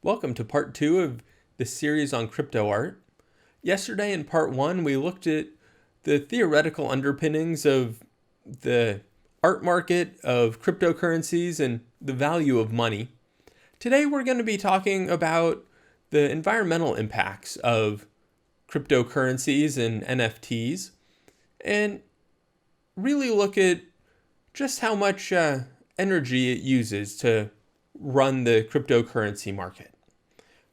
Welcome to part 2 of the series on crypto art. Yesterday in part 1, we looked at the theoretical underpinnings of the art market, of cryptocurrencies, and the value of money. Today we're going to be talking about the environmental impacts of cryptocurrencies and NFTs, and really look at just how much energy it uses to run the cryptocurrency market.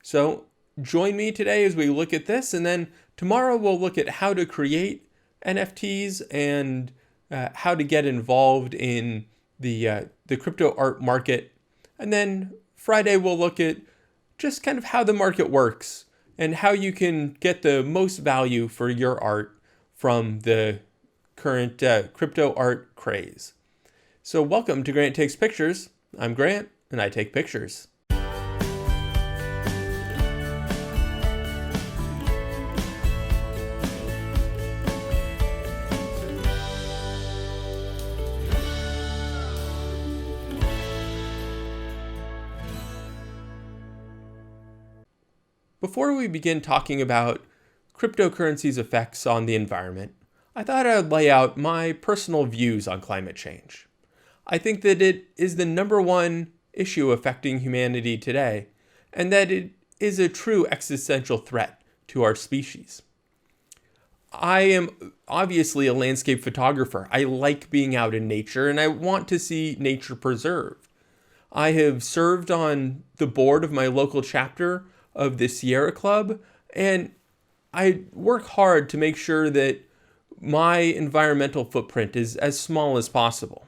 So join me today as we look at this, and then tomorrow we'll look at how to create NFTs and how to get involved in the crypto art market. And then Friday we'll look at just kind of how the market works and how you can get the most value for your art from the current crypto art craze. So welcome to Grant Takes Pictures. I'm Grant, and I take pictures. Before we begin talking about cryptocurrency's effects on the environment, I thought I'd lay out my personal views on climate change. I think that it is the number one issue affecting humanity today, and that it is a true existential threat to our species. I am obviously a landscape photographer. I like being out in nature, and I want to see nature preserved. I have served on the board of my local chapter of the Sierra Club, and I work hard to make sure that my environmental footprint is as small as possible.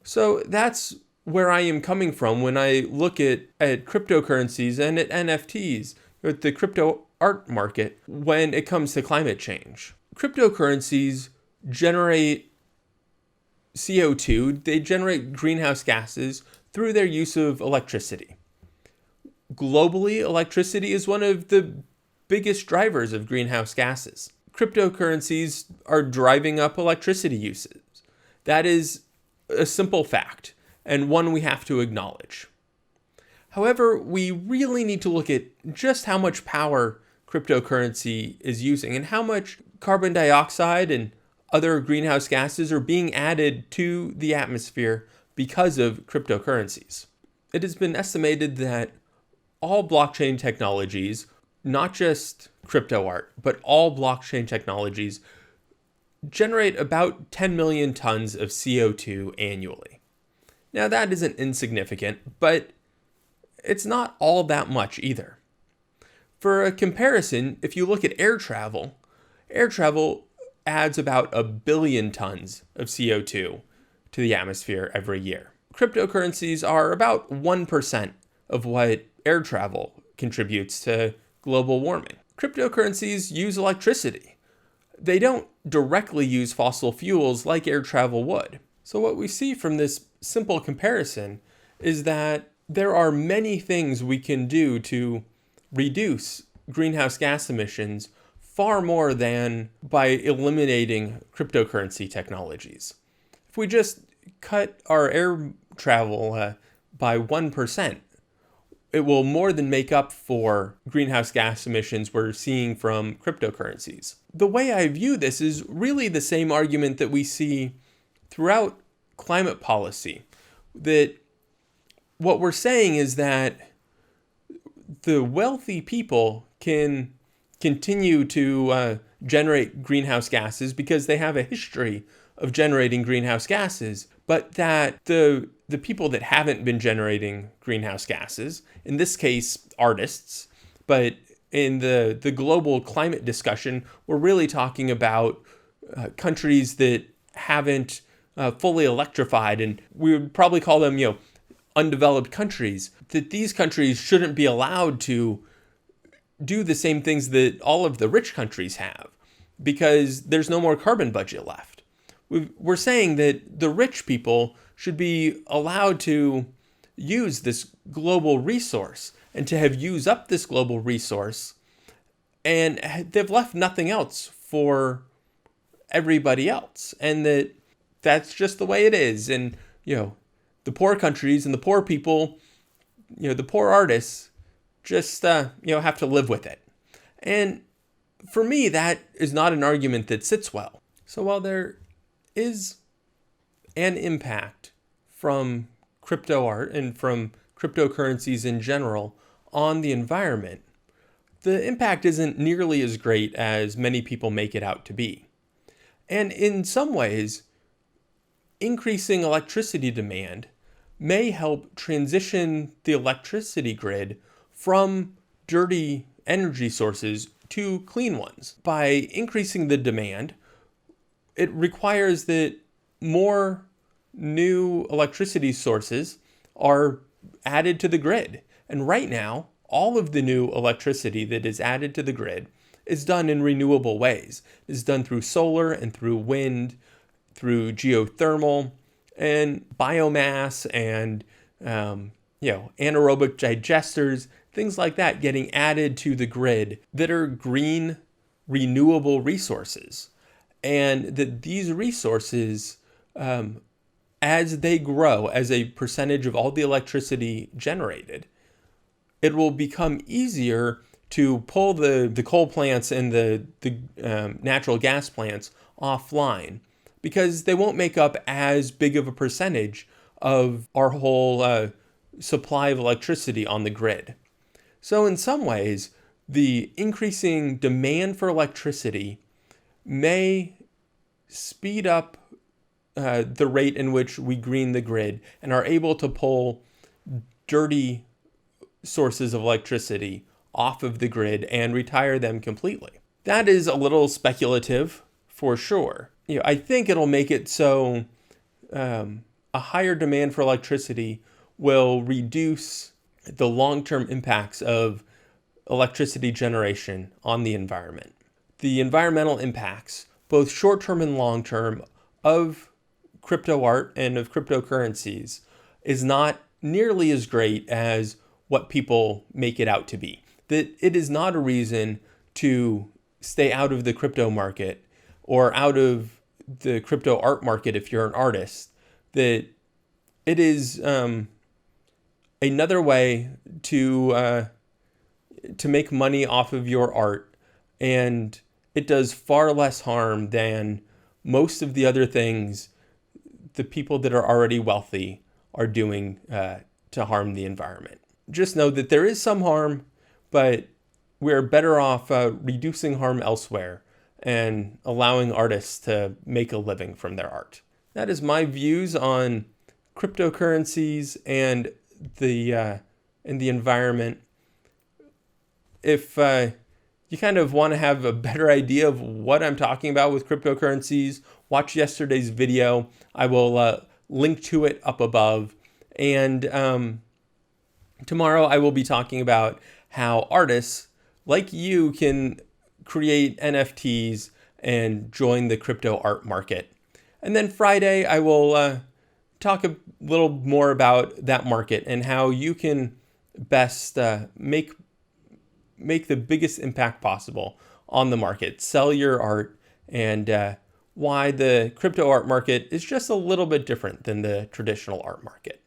So that's where I am coming from when I look at cryptocurrencies and at NFTs, at the crypto art market, when it comes to climate change. Cryptocurrencies generate CO2, they generate greenhouse gases through their use of electricity. Globally, electricity is one of the biggest drivers of greenhouse gases. Cryptocurrencies are driving up electricity uses. That is a simple fact, and one we have to acknowledge. However, we really need to look at just how much power cryptocurrency is using and how much carbon dioxide and other greenhouse gases are being added to the atmosphere because of cryptocurrencies. It has been estimated that all blockchain technologies, not just crypto art, but all blockchain technologies, generate about 10 million tons of CO2 annually. Now that isn't insignificant, but it's not all that much either. For a comparison, if you look at air travel adds about 1 billion tons of CO2 to the atmosphere every year. Cryptocurrencies are about 1% of what air travel contributes to global warming. Cryptocurrencies use electricity. They don't directly use fossil fuels like air travel would. So what we see from this simple comparison is that there are many things we can do to reduce greenhouse gas emissions far more than by eliminating cryptocurrency technologies. If we just cut our air travel by 1%, it will more than make up for greenhouse gas emissions we're seeing from cryptocurrencies. The way I view this is really the same argument that we see throughout climate policy. That what we're saying is that the wealthy people can continue to generate greenhouse gases because they have a history of generating greenhouse gases, but that the people that haven't been generating greenhouse gases, in this case artists, but in the global climate discussion, we're really talking about countries that haven't fully electrified, and we would probably call them, undeveloped countries, that these countries shouldn't be allowed to do the same things that all of the rich countries have because there's no more carbon budget left. We're saying that the rich people should be allowed to use this global resource and to have used up this global resource, and they've left nothing else for everybody else, and that's just the way it is. And the poor countries and the poor people, the poor artists just have to live with it. And for me, that is not an argument that sits well. So while there is an impact from crypto art and from cryptocurrencies in general on the environment, the impact isn't nearly as great as many people make it out to be. And in some ways, increasing electricity demand may help transition the electricity grid from dirty energy sources to clean ones. By increasing the demand, it requires that more new electricity sources are added to the grid. And right now, all of the new electricity that is added to the grid is done in renewable ways. It's done through solar and through wind, through geothermal and biomass and anaerobic digesters, things like that getting added to the grid that are green, renewable resources. And that these resources, as they grow as a percentage of all the electricity generated, it will become easier to pull the coal plants and the natural gas plants offline, because they won't make up as big of a percentage of our whole supply of electricity on the grid. So in some ways, the increasing demand for electricity may speed up the rate in which we green the grid and are able to pull dirty sources of electricity off of the grid and retire them completely. That is a little speculative for sure. I think it'll make it so a higher demand for electricity will reduce the long-term impacts of electricity generation on the environment. The environmental impacts, both short-term and long-term, of crypto art and of cryptocurrencies is not nearly as great as what people make it out to be. That it is not a reason to stay out of the crypto market or out of the crypto art market if you're an artist. That it is another way to make money off of your art, and it does far less harm than most of the other things the people that are already wealthy are doing to harm the environment. Just know that there is some harm, but we're better off reducing harm elsewhere and allowing artists to make a living from their art. That is my views on cryptocurrencies and the environment. If you kind of want to have a better idea of what I'm talking about with cryptocurrencies, watch yesterday's video. I will link to it up above. And tomorrow I will be talking about how artists like you can create NFTs and join the crypto art market. And then Friday I will talk a little more about that market and how you can best make the biggest impact possible on the market, sell your art, and why the crypto art market is just a little bit different than the traditional art market.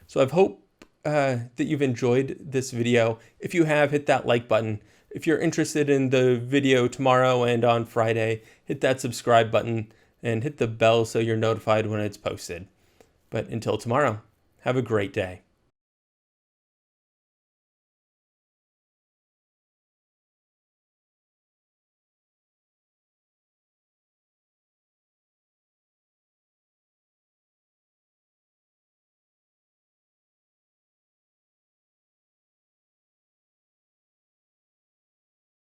So I hope that you've enjoyed this video. If you have, hit that like button. If you're interested in the video tomorrow and on Friday, hit that subscribe button and hit the bell so you're notified when it's posted. But until tomorrow, have a great day.